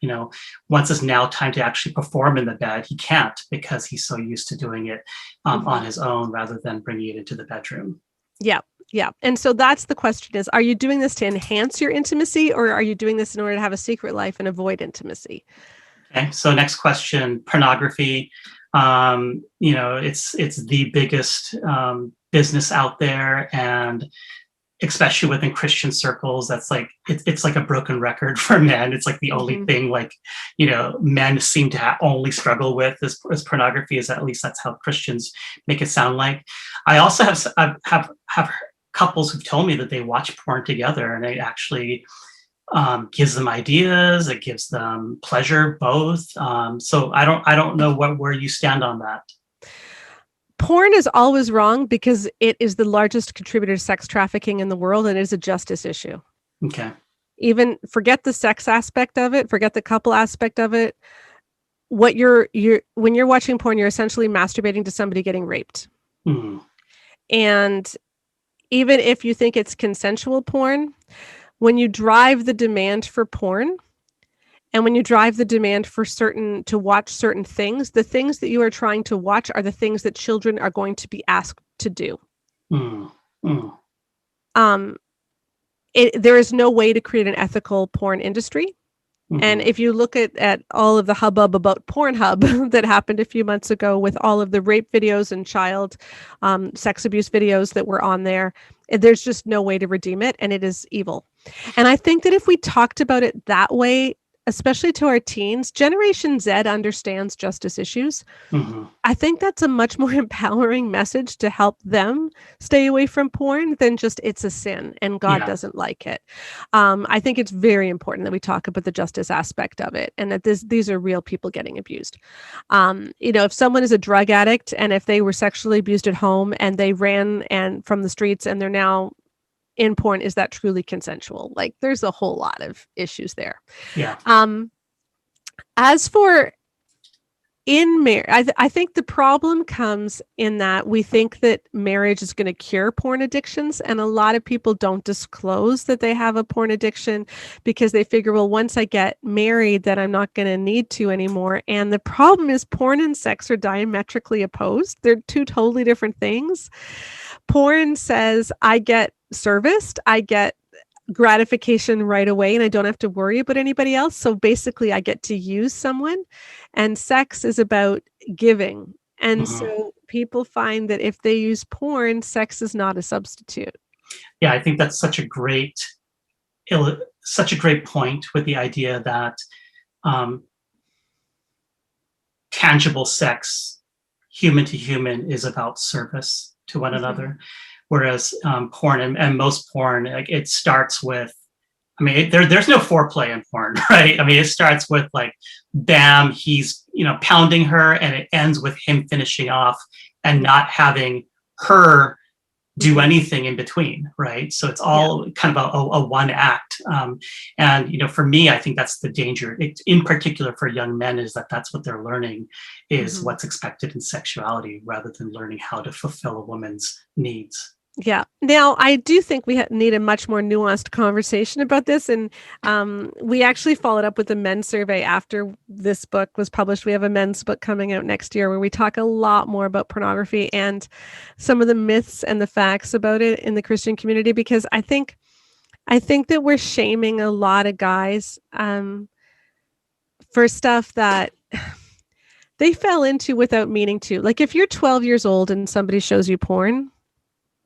once it's now time to actually perform in the bed, he can't because he's so used to doing it on his own rather than bringing it into the bedroom. Yeah. Yeah. And so that's the question is, are you doing this to enhance your intimacy, or are you doing this in order to have a secret life and avoid intimacy? Okay. So next question, pornography. It's the biggest business out there, and especially within Christian circles, that's like it's like a broken record for men. It's like the only thing men seem to only struggle with is pornography. Is at least that's how Christians make it sound like. I also have couples who've told me that they watch porn together and it actually gives them ideas. It gives them pleasure, both. So I don't know where you stand on that. Porn is always wrong because it is the largest contributor to sex trafficking in the world, and it is a justice issue. Okay. Even forget the sex aspect of it, forget the couple aspect of it. What when you're watching porn, you're essentially masturbating to somebody getting raped. And even if you think it's consensual porn, when you drive the demand for porn, and when you drive the demand for to watch certain things, the things that you are trying to watch are the things that children are going to be asked to do. There is no way to create an ethical porn industry. And if you look at all of the hubbub about Pornhub that happened a few months ago with all of the rape videos and child sex abuse videos that were on there, there's just no way to redeem it, and it is evil. And I think that if we talked about it that way, especially to our teens, Generation Z understands justice issues. I think that's a much more empowering message to help them stay away from porn than just it's a sin and God doesn't like it. I think it's very important that we talk about the justice aspect of it, and that these are real people getting abused. If someone is a drug addict and if they were sexually abused at home and they ran from the streets and they're now in porn, is that truly consensual? Like, there's a whole lot of issues there. Yeah. As for in marriage, I think the problem comes in that we think that marriage is going to cure porn addictions. And a lot of people don't disclose that they have a porn addiction because they figure, well, once I get married, then I'm not going to need to anymore. And the problem is porn and sex are diametrically opposed. They're two totally different things. Porn says, I get serviced, I get gratification right away and I don't have to worry about anybody else. So basically I get to use someone, and sex is about giving. And Mhm. so people find that if they use porn, sex is not a substitute. Yeah, I think that's such a great point with the idea that um, tangible sex, human to human, is about service to one Mhm. another, whereas porn and most porn, like, it starts with, I mean, there's no foreplay in porn, right? I mean, it starts with like, bam, he's pounding her, and it ends with him finishing off and not having her do Mhm. anything in between, right? So it's Yeah. all kind of a one act. And for me, I think that's the danger, in particular for young men, is that that's what they're learning, is Mhm. what's expected in sexuality, rather than learning how to fulfill a woman's needs. Yeah. Now, I do think we need a much more nuanced conversation about this. And we actually followed up with a men's survey after this book was published. We have a men's book coming out next year where we talk a lot more about pornography and some of the myths and the facts about it in the Christian community, because I think that we're shaming a lot of guys for stuff that they fell into without meaning to. Like if you're 12 years old and somebody shows you porn,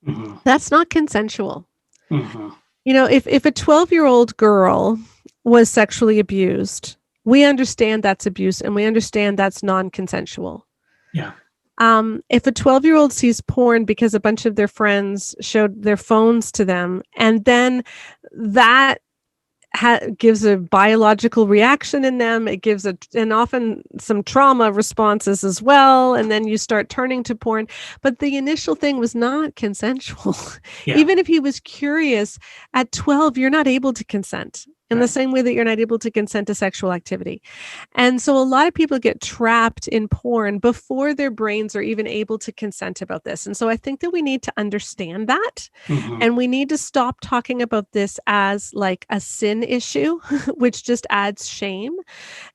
Hmm. that's not consensual. Hmm. If a 12-year-old girl was sexually abused, we understand that's abuse and we understand that's non-consensual. Yeah. If a 12-year-old sees porn because a bunch of their friends showed their phones to them, and then that gives a biological reaction in them. It gives and often some trauma responses as well. And then you start turning to porn. But the initial thing was not consensual. Yeah. Even if he was curious, at 12, you're not able to consent in the Right. same way that you're not able to consent to sexual activity. And so a lot of people get trapped in porn before their brains are even able to consent about this. And so I think that we need to understand that. Hmm. And we need to stop talking about this as like a sin issue, which just adds shame,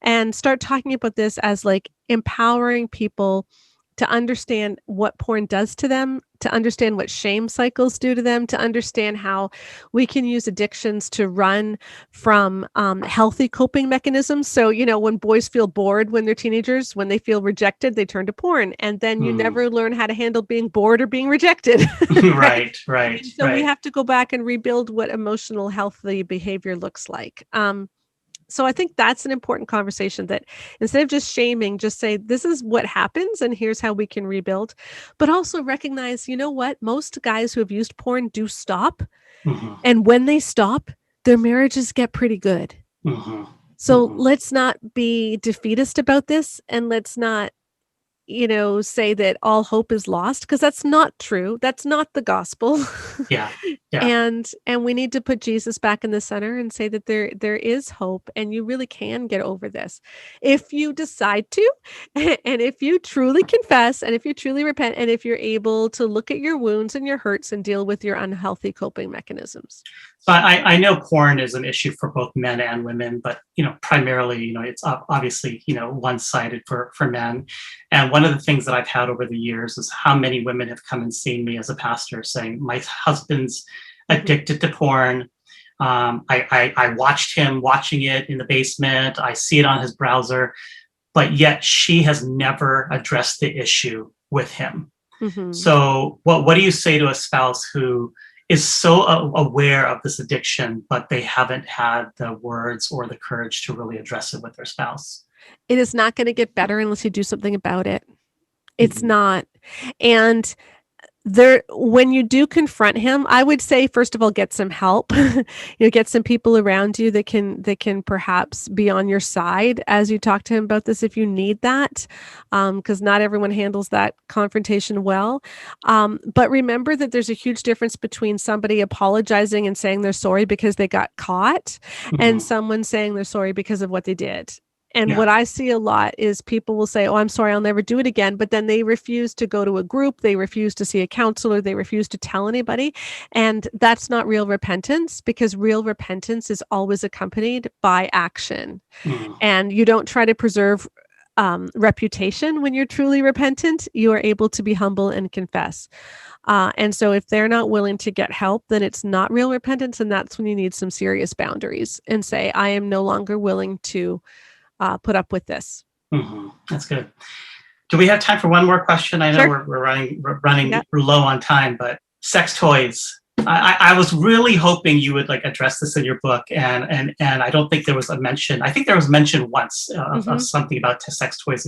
and start talking about this as like empowering people to understand what porn does to them, to understand what shame cycles do to them, to understand how we can use addictions to run from healthy coping mechanisms. So, when boys feel bored when they're teenagers, when they feel rejected, they turn to porn. And then you Hmm. never learn how to handle being bored or being rejected. Right? Right. Right. So we Right. have to go back and rebuild what emotional healthy behavior looks like. So I think that's an important conversation, that instead of just shaming, just say, this is what happens and here's how we can rebuild. But also recognize, what? Most guys who have used porn do stop. Hmm. And when they stop, their marriages get pretty good. Hmm. So Hmm. let's not be defeatist about this, and let's not say that all hope is lost, because that's not true. That's not the gospel. Yeah. Yeah. And we need to put Jesus back in the center and say that there is hope, and you really can get over this if you decide to, and if you truly confess, and if you truly repent, and if you're able to look at your wounds and your hurts and deal with your unhealthy coping mechanisms. So I know porn is an issue for both men and women, but primarily, it's obviously one-sided for men. And one of the things that I've had over the years is how many women have come and seen me as a pastor saying, my husband's addicted to porn. I watched him watching it in the basement. I see it on his browser, but yet she has never addressed the issue with him. Mhm. So what do you say to a spouse who is so aware of this addiction, but they haven't had the words or the courage to really address it with their spouse? It is not going to get better unless you do something about it. It's Mhm. not. And when you do confront him, I would say, first of all, get some help. Get some people around you that can perhaps be on your side as you talk to him about this, if you need that, because not everyone handles that confrontation well. But remember that there's a huge difference between somebody apologizing and saying they're sorry because they got caught, and Mhm. someone saying they're sorry because of what they did. And Yeah. what I see a lot is people will say, "Oh, I'm sorry, I'll never do it again." But then they refuse to go to a group. They refuse to see a counselor. They refuse to tell anybody. And that's not real repentance, because real repentance is always accompanied by action. Mhm. And you don't try to preserve reputation when you're truly repentant. You are able to be humble and confess. And so if they're not willing to get help, then it's not real repentance. And that's when you need some serious boundaries and say, I am no longer willing to put up with this. Mm-hmm. That's good. Do we have time for one more question? I know Sure. we're running low on time, but sex toys. I was really hoping you would like address this in your book, and I don't think there was a mention. I think there was mention once of something about sex toys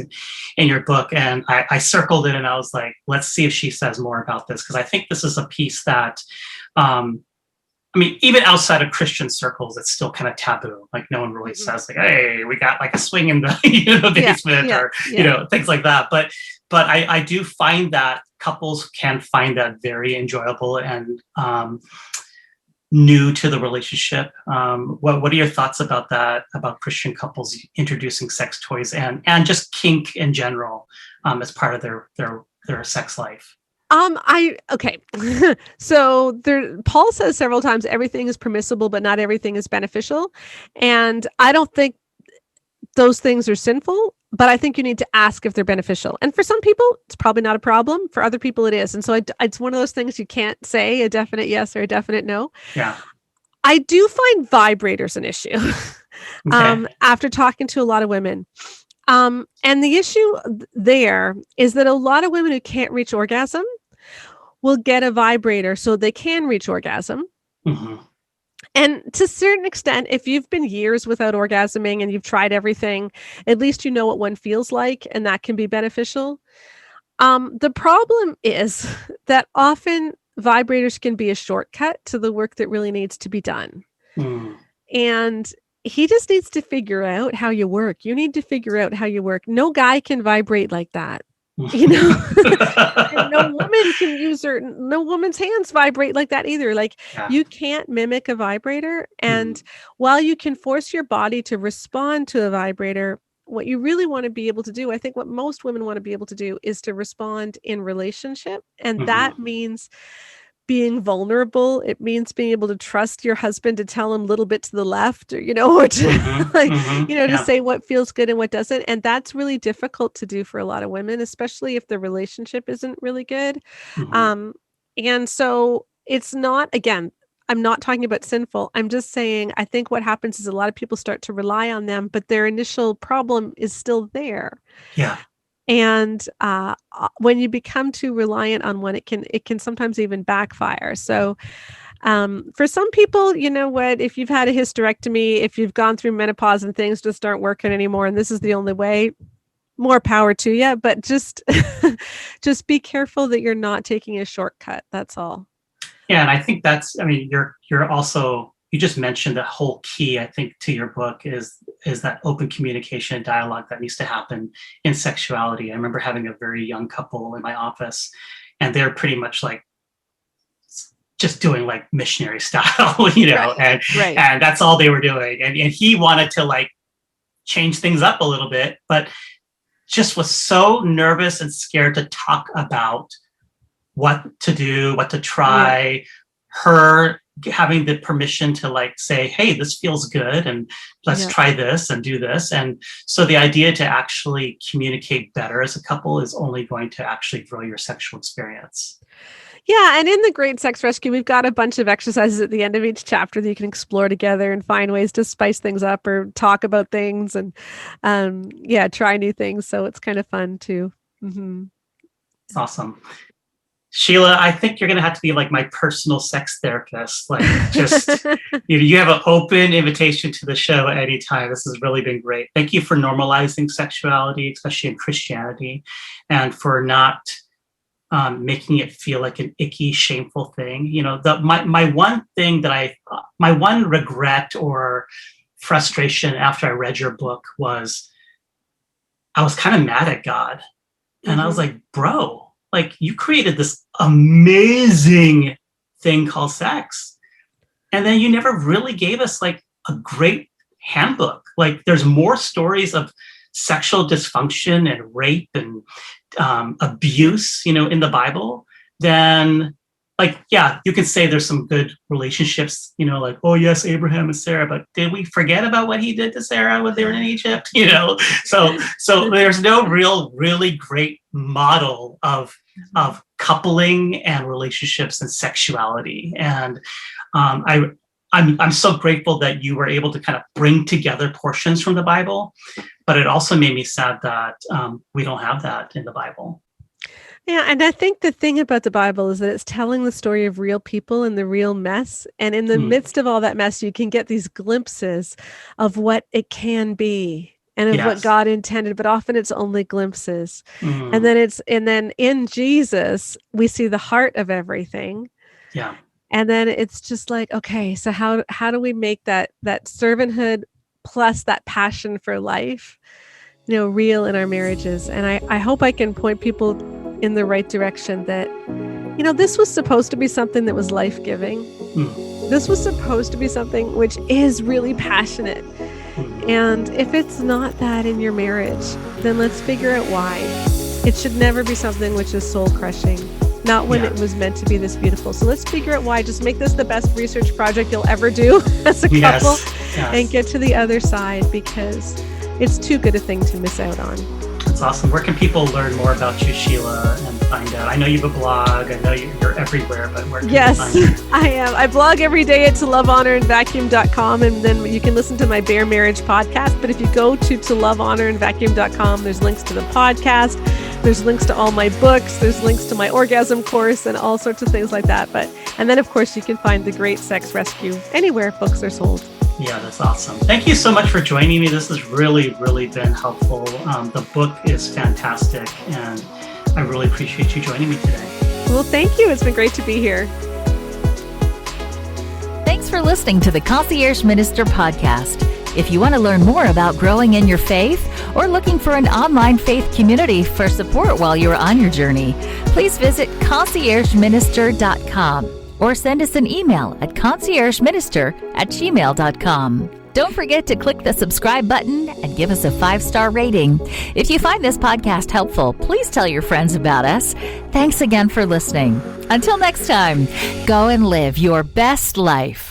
in your book, and I circled it and I was like, let's see if she says more about this, because I think this is a piece that, I mean, even outside of Christian circles, it's still kind of taboo. Like no one really says like, "Hey, we got like a swing in the basement," or things like that. But I do find that couples can find that very enjoyable and new to the relationship. What are your thoughts about that? About Christian couples introducing sex toys and just kink in general as part of their sex life? Okay. So Paul says several times, everything is permissible, but not everything is beneficial. And I don't think those things are sinful, but I think you need to ask if they're beneficial. And for some people, it's probably not a problem. For other people, it is. And so it's one of those things you can't say a definite yes or a definite no. Yeah. I do find vibrators an issue Okay. after talking to a lot of women. And the issue there is that a lot of women who can't reach orgasm will get a vibrator so they can reach orgasm. Mm-hmm. And to a certain extent, if you've been years without orgasming and you've tried everything, at least you know what one feels like, and that can be beneficial. The problem is that often vibrators can be a shortcut to the work that really needs to be done. Mm. And he just needs to figure out how you work. You need to figure out how you work. No guy can vibrate like that. No woman can no woman's hands vibrate like that either. Like you can't mimic a vibrator. And while you can force your body to respond to a vibrator, what you really want to be able to do, I think what most women want to be able to do, is to respond in relationship. And that means being vulnerable. It means being able to trust your husband to tell him a little bit to the left, or, or to, to say what feels good and what doesn't. And that's really difficult to do for a lot of women, especially if the relationship isn't really good. And so it's not, again, I'm not talking about sinful. I'm just saying, I think what happens is a lot of people start to rely on them, but their initial problem is still there. Yeah. And when you become too reliant on one, it can sometimes even backfire. So for some people, you know what, if you've had a hysterectomy, if you've gone through menopause and things just aren't working anymore, and this is the only way, more power to you. But just be careful that you're not taking a shortcut. That's all. Yeah, and I think you're also, you just mentioned the whole key, I think, to your book is that open communication and dialogue that needs to happen in sexuality. I remember having a very young couple in my office, and they're pretty much like just doing like missionary style, and that's all they were doing. And he wanted to like change things up a little bit, but just was so nervous and scared to talk about what to do, what to try. Her having the permission to like say, hey, this feels good, and let's try this and do this. And so the idea to actually communicate better as a couple is only going to actually grow your sexual experience. Yeah. And in the Great Sex Rescue, we've got a bunch of exercises at the end of each chapter that you can explore together and find ways to spice things up or talk about things and try new things. So it's kind of fun too. It's awesome. Sheila, I think you're going to have to be like my personal sex therapist. Like, just you have an open invitation to the show at any time. This has really been great. Thank you for normalizing sexuality, especially in Christianity, and for not making it feel like an icky, shameful thing. My one regret or frustration after I read your book was I was kind of mad at God, and I was like, bro. Like, you created this amazing thing called sex, and then you never really gave us like a great handbook. Like, there's more stories of sexual dysfunction and rape and abuse, in the Bible than yeah, you can say there's some good relationships, like, oh yes, Abraham and Sarah, but did we forget about what he did to Sarah when they were in Egypt? So there's no really great model of coupling and relationships and sexuality. And I'm so grateful that you were able to kind of bring together portions from the Bible, but it also made me sad that we don't have that in the Bible. Yeah, and I think the thing about the Bible is that it's telling the story of real people and the real mess. And in the midst of all that mess, you can get these glimpses of what it can be and of what God intended, but often it's only glimpses. And then in Jesus, we see the heart of everything. Yeah. And then it's just like, okay, so how do we make that servanthood plus that passion for life, real in our marriages? And I hope I can point people in the right direction that, this was supposed to be something that was life-giving. This was supposed to be something which is really passionate. And if it's not that in your marriage, then let's figure out why. It should never be something which is soul-crushing, not when it was meant to be this beautiful. So let's figure out why. Just make this the best research project you'll ever do as a couple and get to the other side, because it's too good a thing to miss out on. That's awesome. Where can people learn more about you, Sheila, and find out? I know you have a blog. I know you're everywhere, but where can you find you? I am. I blog every day at tolovehonorandvacuum.com, and then you can listen to my Bare Marriage podcast. But if you go to tolovehonorandvacuum.com, there's links to the podcast. There's links to all my books. There's links to my orgasm course and all sorts of things like that. And then, of course, you can find The Great Sex Rescue anywhere books are sold. Yeah, that's awesome. Thank you so much for joining me. This has really, really been helpful. The book is fantastic, and I really appreciate you joining me today. Well, thank you. It's been great to be here. Thanks for listening to the Concierge Minister podcast. If you want to learn more about growing in your faith or looking for an online faith community for support while you're on your journey, please visit conciergeminister.com. or send us an email at conciergeminister@gmail.com. Don't forget to click the subscribe button and give us a 5-star rating. If you find this podcast helpful, please tell your friends about us. Thanks again for listening. Until next time, go and live your best life.